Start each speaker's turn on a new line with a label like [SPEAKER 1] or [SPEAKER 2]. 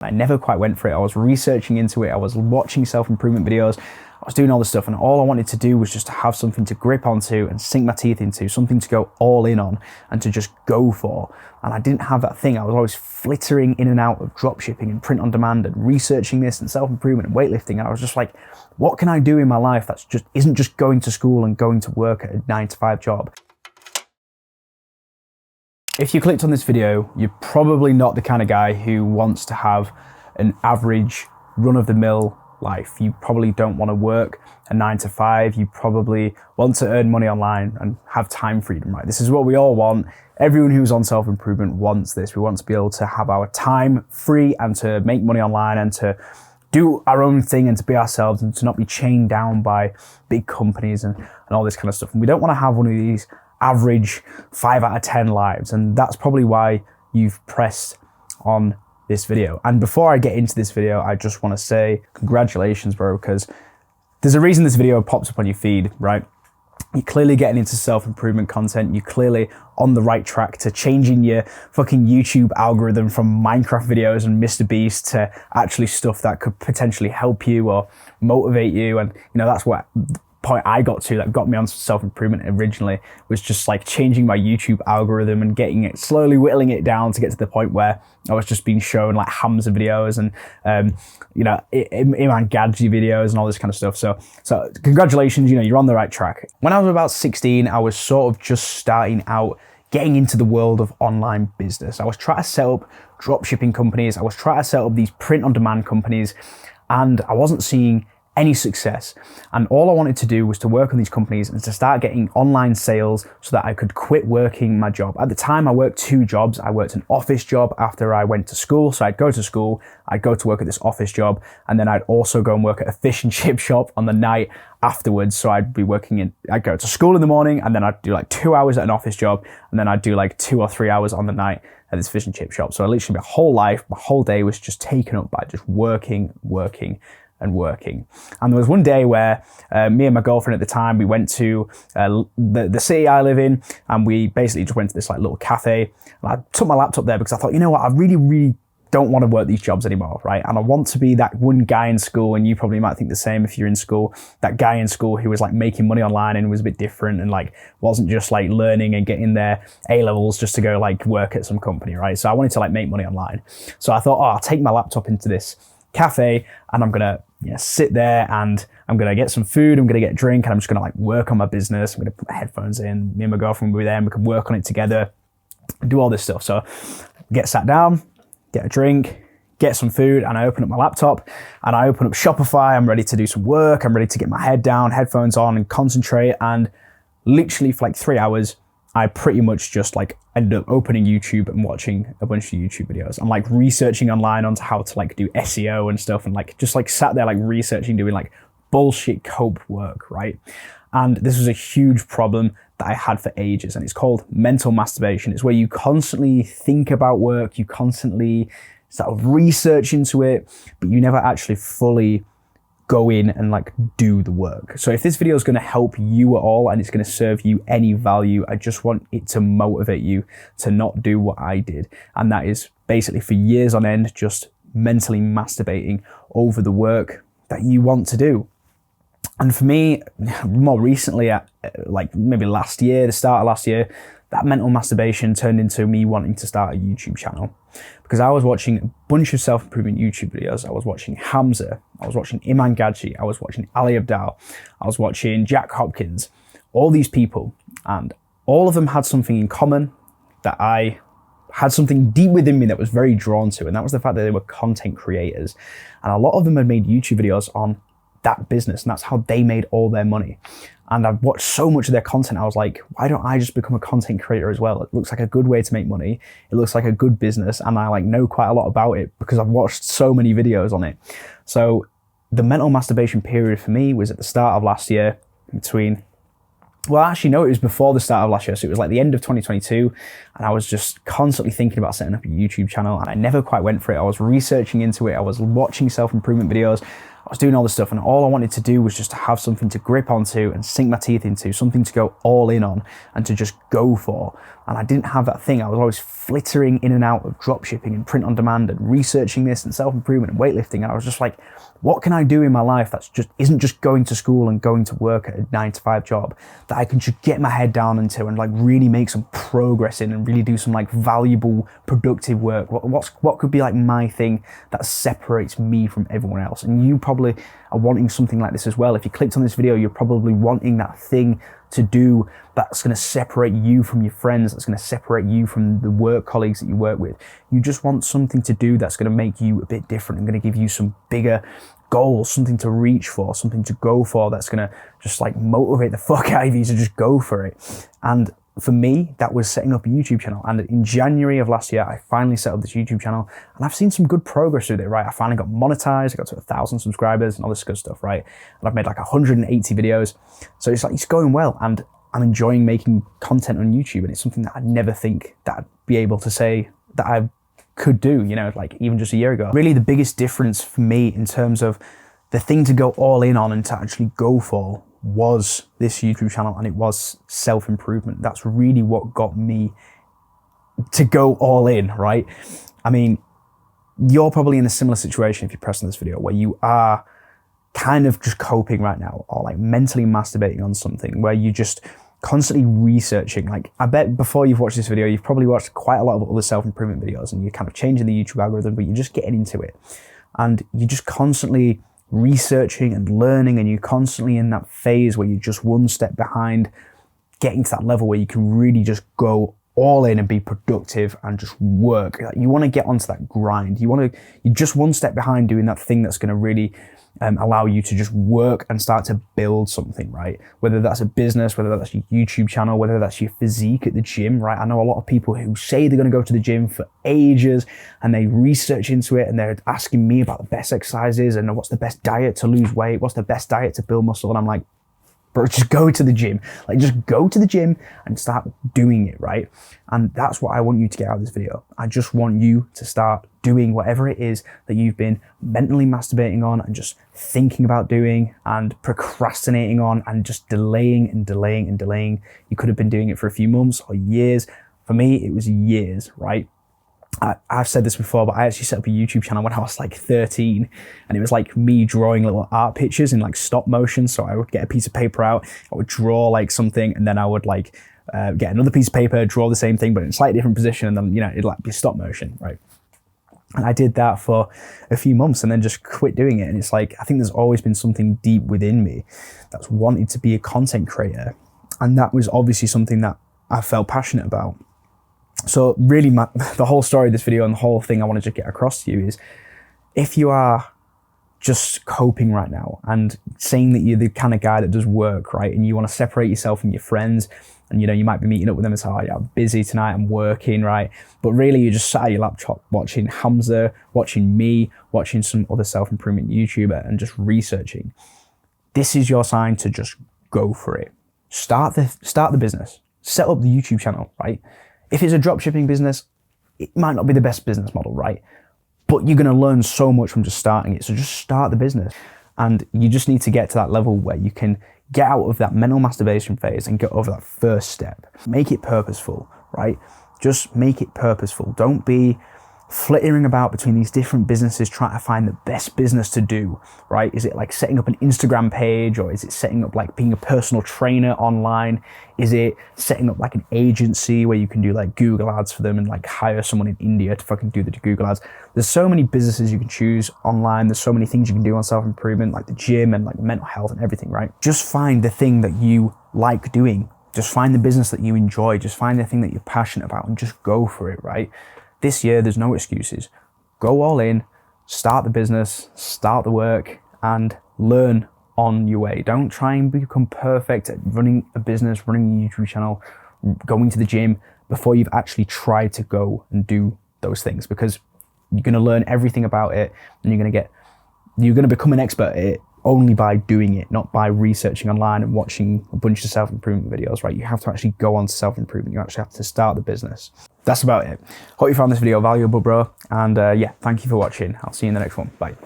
[SPEAKER 1] I never quite went for it. I was researching into it. I was watching self-improvement videos. I was doing all this stuff, and all I wanted to do was just to have something to grip onto and sink my teeth into, something to go all in on and to just go for. And I didn't have that thing. I was always flittering in and out of dropshipping and print on demand and researching this and self-improvement and weightlifting. And I was just like, what can I do in my life that's just isn't just going to school and going to work at a 9-to-5 job? If you clicked on this video, you're probably not the kind of guy who wants to have an average run-of-the-mill life. You probably don't want to work a 9-to-5. You probably want to earn money online and have time freedom, right? This is what we all want. Everyone who's on self-improvement wants this. We want to be able to have our time free and to make money online and to do our own thing and to be ourselves and to not be chained down by big companies and all this kind of stuff. And we don't want to have one of these average 5 out of 10 lives. And that's probably why you've pressed on this video. And before I get into this video, I just want to say congratulations, bro, because there's a reason this video pops up on your feed, right? You're clearly getting into self-improvement content. You're clearly on the right track to changing your fucking YouTube algorithm from Minecraft videos and Mr. Beast to actually stuff that could potentially help you or motivate you. And, you know, that's what point I got to that got me on self-improvement originally, was just like changing my YouTube algorithm and getting it, slowly whittling it down to get to the point where I was just being shown like Hamza videos and you know, Iman Gadji videos and all this kind of stuff. So congratulations, you know, you're on the right track. When I was about 16, I was sort of just starting out getting into the world of online business. I was trying to set up drop shipping companies. I was trying to set up these print on demand companies, and I wasn't seeing any success. And all I wanted to do was to work on these companies and to start getting online sales so that I could quit working my job. At the time, I worked 2 jobs. I worked an office job after I went to school. So I'd go to school, I'd go to work at this office job, and then I'd also go and work at a fish and chip shop on the night afterwards. So I'd go to school in the morning, and then I'd do like 2 hours at an office job, and then I'd do like 2 or 3 hours on the night at this fish and chip shop. So literally my whole life, my whole day was just taken up by just working. And there was one day where me and my girlfriend at the time, we went to the city I live in, and we basically just went to this like little cafe. And I took my laptop there because I thought, you know what, I really don't want to work these jobs anymore, right? And I want to be that one guy in school, and you probably might think the same if you're in school, that guy in school who was like making money online and was a bit different and like wasn't just like learning and getting their A-levels just to go like work at some company, right? So I wanted to like make money online. So I thought, oh, I'll take my laptop into this cafe and I'm gonna sit there and I'm gonna get some food, I'm gonna get a drink, and I'm just gonna like work on my business. I'm gonna put my headphones in, me and my girlfriend will be there and we can work on it together, do all this stuff. So get sat down, get a drink, get some food, and I open up my laptop and I open up Shopify. I'm ready to do some work, I'm ready to get my head down, headphones on and concentrate. And literally for like 3 hours, I pretty much just like ended up opening YouTube and watching a bunch of YouTube videos and like researching online onto how to like do SEO and stuff, and like just like sat there like researching, doing like bullshit cope work, right? And this was a huge problem that I had for ages, and it's called mental masturbation. It's where you constantly think about work, you constantly sort of research into it, but you never actually fully go in and like do the work. So if this video is going to help you at all and it's going to serve you any value, I just want it to motivate you to not do what I did. And that is basically for years on end, just mentally masturbating over the work that you want to do. And for me, more recently, like maybe last year, the start of last year, that mental masturbation turned into me wanting to start a YouTube channel, because I was watching a bunch of self-improvement YouTube videos. I was watching Hamza, I was watching Iman Gadji, I was watching Ali Abdaal, I was watching Jack Hopkins, all these people, and all of them had something in common that I had something deep within me that was very drawn to, and that was the fact that they were content creators. And a lot of them had made YouTube videos on that business, and that's how they made all their money. And I've watched so much of their content, I was like, why don't I just become a content creator as well? It looks like a good way to make money. It looks like a good business, and I like know quite a lot about it because I've watched so many videos on it. So the mental masturbation period for me was at the start of last year, well, actually, no, it was before the start of last year. So it was like the end of 2022. And I was just constantly thinking about setting up a YouTube channel, and I never quite went for it. I was researching into it. I was watching self-improvement videos. I was doing all this stuff, and all I wanted to do was just to have something to grip onto and sink my teeth into, something to go all in on and to just go for. and I didn't have that thing. I was always flittering in and out of dropshipping and print on demand and researching this and self-improvement and weightlifting. And I was just like, what can I do in my life that's isn't just going to school and going to work at a 9-to-5 job, that I can just get my head down into and like really make some progress in and really do some like valuable, productive work? What could be like my thing that separates me from everyone else? And you probably are wanting something like this as well. If you clicked on this video, you're probably wanting that thing to do that's going to separate you from your friends, that's going to separate you from the work colleagues that you work with. You just want something to do that's going to make you a bit different and going to give you some bigger goals, something to reach for, something to go for, that's going to just like motivate the fuck out of you to just go for it. And for me, that was setting up a YouTube channel. And in January of last year, I finally set up this YouTube channel, and I've seen some good progress with it, right? I finally got monetized, I got to 1,000 subscribers and all this good stuff, right? And I've made like 180 videos. So it's like, it's going well, and I'm enjoying making content on YouTube, and it's something that I'd never think that I'd be able to say that I could do, you know, like even just a year ago. Really the biggest difference for me in terms of the thing to go all in on and to actually go for was this YouTube channel, and it was self-improvement. That's really what got me to go all in, right? I mean, you're probably in a similar situation if you're pressing this video, where you are kind of just coping right now, or like mentally masturbating on something, where you just constantly researching. Like, I bet before you've watched this video, you've probably watched quite a lot of other self-improvement videos, and you're kind of changing the YouTube algorithm, but you're just getting into it. And you're just constantly researching and learning, and you're constantly in that phase where you're just one step behind getting to that level where you can really just go all in and be productive and just work. You want to get onto that grind. You're just one step behind doing that thing that's going to really allow you to just work and start to build something, right? Whether that's a business, whether that's your YouTube channel, whether that's your physique at the gym, right? I know a lot of people who say they're going to go to the gym for ages, and they research into it, and they're asking me about the best exercises and what's the best diet to lose weight, what's the best diet to build muscle. And I'm like, bro, just go to the gym. Like, just go to the gym and start doing it, right? And that's what I want you to get out of this video. I just want you to start doing whatever it is that you've been mentally masturbating on and just thinking about doing and procrastinating on and just delaying and delaying and delaying. You could have been doing it for a few months or years. For me, it was years, right? I've said this before, but I actually set up a YouTube channel when I was like 13, and it was like me drawing little art pictures in like stop motion. So I would get a piece of paper out, I would draw like something, and then I would like get another piece of paper, draw the same thing, but in a slightly different position, and then, you know, it'd like be stop motion, right? And I did that for a few months and then just quit doing it. And it's like, I think there's always been something deep within me that's wanted to be a content creator. And that was obviously something that I felt passionate about. So really the whole story of this video and the whole thing I wanted to get across to you is, if you are just coping right now and saying that you're the kind of guy that does work, right, and you want to separate yourself from your friends, and you know, you might be meeting up with them and say, oh yeah, I'm busy tonight, I'm working, right? But really you're just sat at your laptop watching Hamza, watching me, watching some other self-improvement YouTuber, and just researching. This is your sign to just go for it. Start the business, set up the YouTube channel, right? If it's a dropshipping business, it might not be the best business model, right? But you're going to learn so much from just starting it. So just start the business. And you just need to get to that level where you can get out of that mental masturbation phase and get over that first step. Make it purposeful, right? Just make it purposeful. Don't be flittering about between these different businesses trying to find the best business to do, right? Is it like setting up an Instagram page, or is it setting up like being a personal trainer online? Is it setting up like an agency where you can do like Google ads for them and like hire someone in India to fucking do the Google ads? There's so many businesses you can choose online. There's so many things you can do on self-improvement, like the gym and like mental health and everything, right? Just find the thing that you like doing. Just find the business that you enjoy. Just find the thing that you're passionate about and just go for it, right? This year, there's no excuses. Go all in, start the business, start the work, and learn on your way. Don't try and become perfect at running a business, running a YouTube channel, going to the gym before you've actually tried to go and do those things, because you're going to learn everything about it, and you're going to become an expert at it only by doing it, not by researching online and watching a bunch of self-improvement videos, right? You have to actually go on to self-improvement. You actually have to start the business. That's about it. Hope you found this video valuable, bro. And yeah, thank you for watching. I'll see you in the next one. Bye.